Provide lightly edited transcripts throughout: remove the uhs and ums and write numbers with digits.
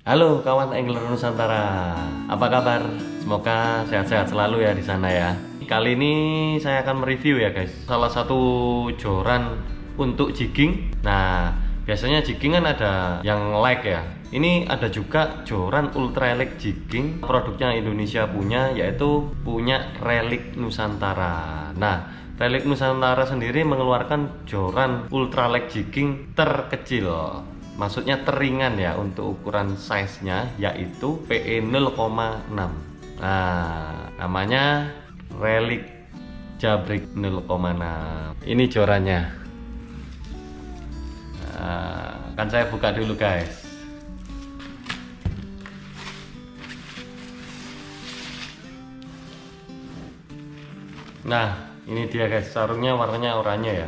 Halo kawan Angler Nusantara, apa kabar? Semoga sehat-sehat selalu ya di sana ya. Kali ini saya akan mereview ya guys, salah satu joran untuk jigging. Nah, biasanya jigging kan ada yang light ya. Ini ada juga joran ultra light jigging, produknya Indonesia punya, yaitu punya Relic Nusantara. Nah, Relic Nusantara sendiri mengeluarkan joran ultra light jigging terkecil. Maksudnya teringan ya untuk ukuran size-nya, yaitu PE 0,6. Nah, namanya Relic Jabrik 0,6. Ini jorannya. Nah, akan saya buka dulu guys. Nah, ini dia guys, sarungnya warnanya oranye ya.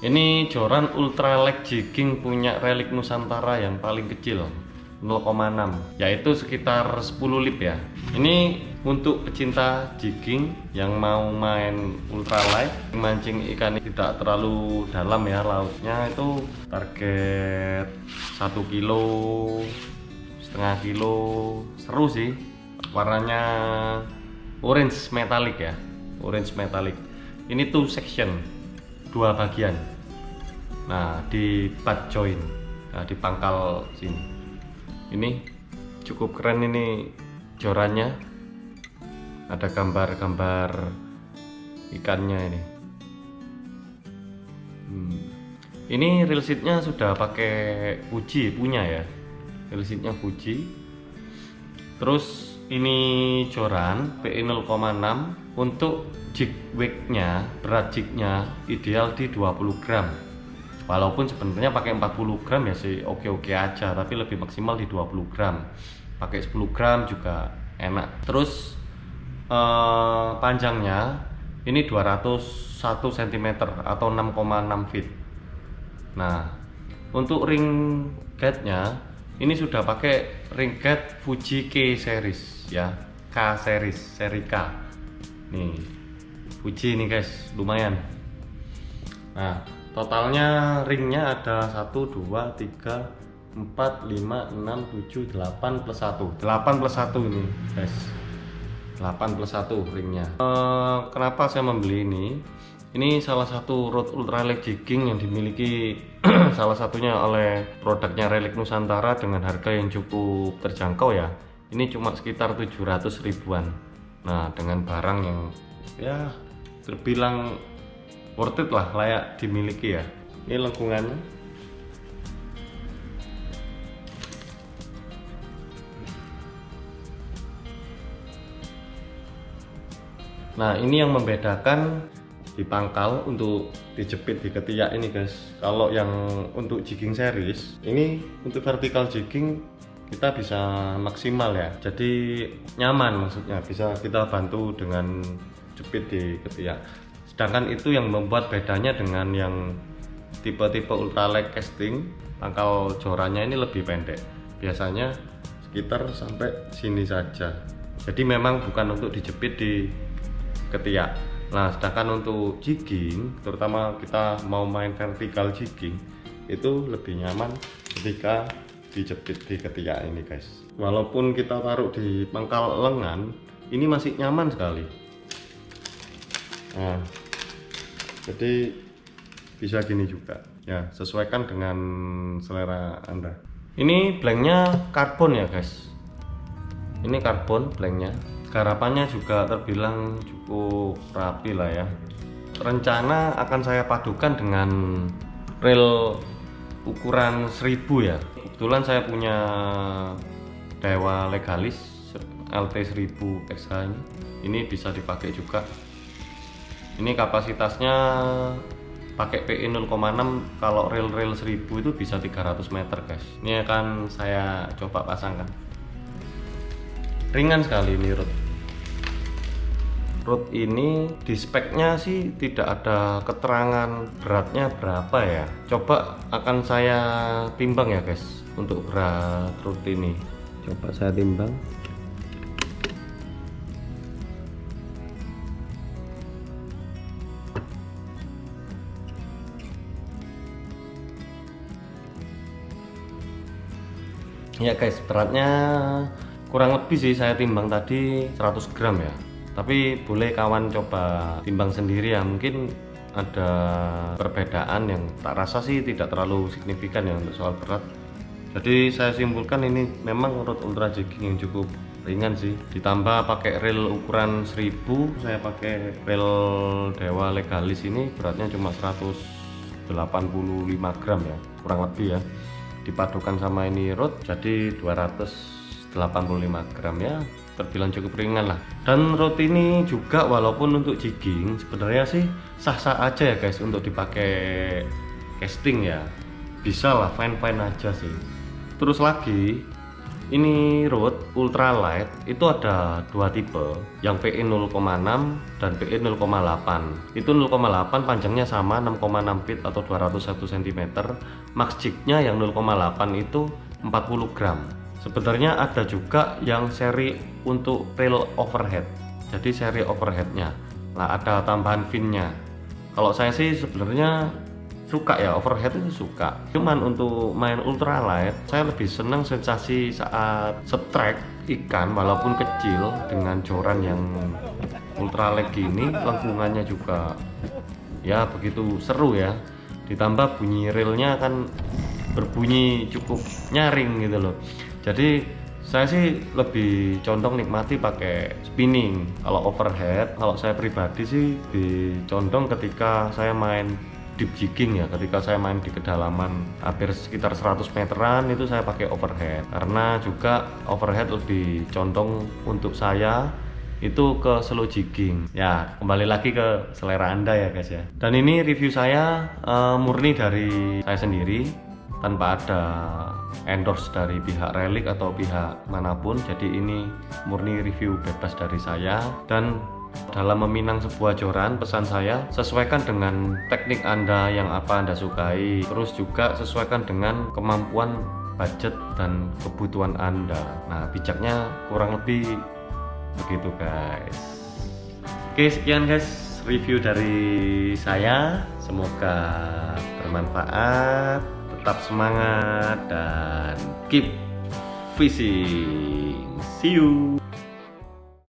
Ini joran ultralight jigging punya Relic Nusantara yang paling kecil 0,6, yaitu sekitar 10 lip ya. Ini untuk pecinta jigging yang mau main ultralight, mancing ikan tidak terlalu dalam ya lautnya, itu target 1 kilo, setengah kilo. Seru sih, warnanya orange metallic ya, orange metallic. Ini tuh section, 2 bagian. Nah, di butt joint, nah, di pangkal sini. Ini cukup keren ini jorannya. Ada gambar-gambar ikannya ini. Ini reel seatnya sudah pakai Fuji punya ya. Reel seatnya Fuji. Terus ini joran PE 0,6. Untuk jig weight-nya, berat jignya ideal di 20 gram. Walaupun sebenarnya pakai 40 gram ya sih oke-oke aja, tapi lebih maksimal di 20 gram. Pakai 10 gram juga enak. Terus panjangnya ini 201 cm atau 6,6 feet. Nah, untuk ring guide-nya ini sudah pakai ring guide Fuji K series ya, K series, seri K. Nih, Fuji nih guys, lumayan. Nah, totalnya ringnya ada 1, 2, 3, 4, 5, 6, 7, 8 plus 1. 8 plus 1 ini guys, 8 plus 1 ringnya. Kenapa saya membeli ini? Ini salah satu rod ultralight jigging yang dimiliki salah satunya oleh produknya Relic Nusantara dengan harga yang cukup terjangkau ya. Ini cuma sekitar 700 ribuan. Nah, dengan barang yang ya terbilang worth it lah, layak dimiliki ya. Ini lengkungannya. Nah, ini yang membedakan di pangkal untuk dijepit di ketiak ini guys. Kalau yang untuk jigging series, ini untuk vertical jigging kita bisa maksimal ya, jadi nyaman, maksudnya bisa kita bantu dengan jepit di ketiak. Sedangkan itu yang membuat bedanya dengan yang tipe-tipe ultralight casting, pangkal jorannya ini lebih pendek, biasanya sekitar sampai sini saja, jadi memang bukan untuk dijepit di ketiak. Nah, sedangkan untuk jigging, terutama kita mau main vertical jigging, itu lebih nyaman ketika dijepit di ketiak ini guys. Walaupun kita taruh di pangkal lengan, ini masih nyaman sekali. Nah, jadi bisa gini juga ya, sesuaikan dengan selera Anda. Ini blanknya karbon ya guys, ini karbon blanknya. Garapannya juga terbilang cukup rapi lah ya. Rencana akan saya padukan dengan reel ukuran 1000 ya. Kebetulan saya punya Daiwa Legalis LT 1000 XH ini bisa dipakai juga. Ini kapasitasnya pakai PE 0,6, kalau reel 1000 itu bisa 300 meter guys. Ini akan saya coba pasangkan. Ringan sekali ini rod. Rod ini di speknya sih tidak ada keterangan beratnya berapa ya. Coba akan saya timbang ya guys untuk berat rod ini. Coba saya timbang. Ya guys, beratnya kurang lebih sih saya timbang tadi 100 gram ya. Tapi boleh kawan coba timbang sendiri ya, mungkin ada perbedaan yang tak rasa sih tidak terlalu signifikan ya untuk soal berat. Jadi saya simpulkan ini memang road ultra jigging yang cukup ringan sih, ditambah pakai reel ukuran 1000, saya pakai reel Dewa Legalis ini beratnya cuma 185 gram ya kurang lebih ya, dipadukan sama ini road jadi 285 gram ya, terbilang cukup ringan lah. Dan road ini juga walaupun untuk jigging sebenarnya sih sah-sah aja ya guys untuk dipakai casting ya, bisa lah, fine-fine aja sih. Terus lagi ini road ultralight itu ada dua tipe, yang PE 0,6 dan PE 0,8. Itu 0,8 panjangnya sama 6,6 feet atau 201 cm. Max jignya yang 0,8 itu 40 gram. Sebenarnya ada juga yang seri untuk reel overhead. Jadi seri overheadnya. Nah, ada tambahan finnya. Kalau saya sih sebenarnya suka ya, overhead itu suka, cuman untuk main ultralight saya lebih senang sensasi saat strike ikan walaupun kecil dengan joran yang ultralight gini, lengkungannya juga ya begitu seru ya, ditambah bunyi reelnya kan berbunyi cukup nyaring gitu loh. Jadi saya sih lebih condong nikmati pakai spinning. Kalau overhead, kalau saya pribadi sih dicondong ketika saya main deep jigging ya, ketika saya main di kedalaman hampir sekitar 100 meteran itu saya pakai overhead, karena juga overhead lebih condong untuk saya itu ke slow jigging ya. Kembali lagi ke selera Anda ya guys ya. Dan ini review saya murni dari saya sendiri tanpa ada endorse dari pihak Relic atau pihak manapun. Jadi ini murni review bebas dari saya. Dan dalam meminang sebuah joran, pesan saya sesuaikan dengan teknik Anda yang apa Anda sukai, terus juga sesuaikan dengan kemampuan, budget dan kebutuhan Anda. Nah, bijaknya kurang lebih begitu guys. Oke, sekian guys review dari saya, semoga bermanfaat, tetap semangat dan keep fishing. See you.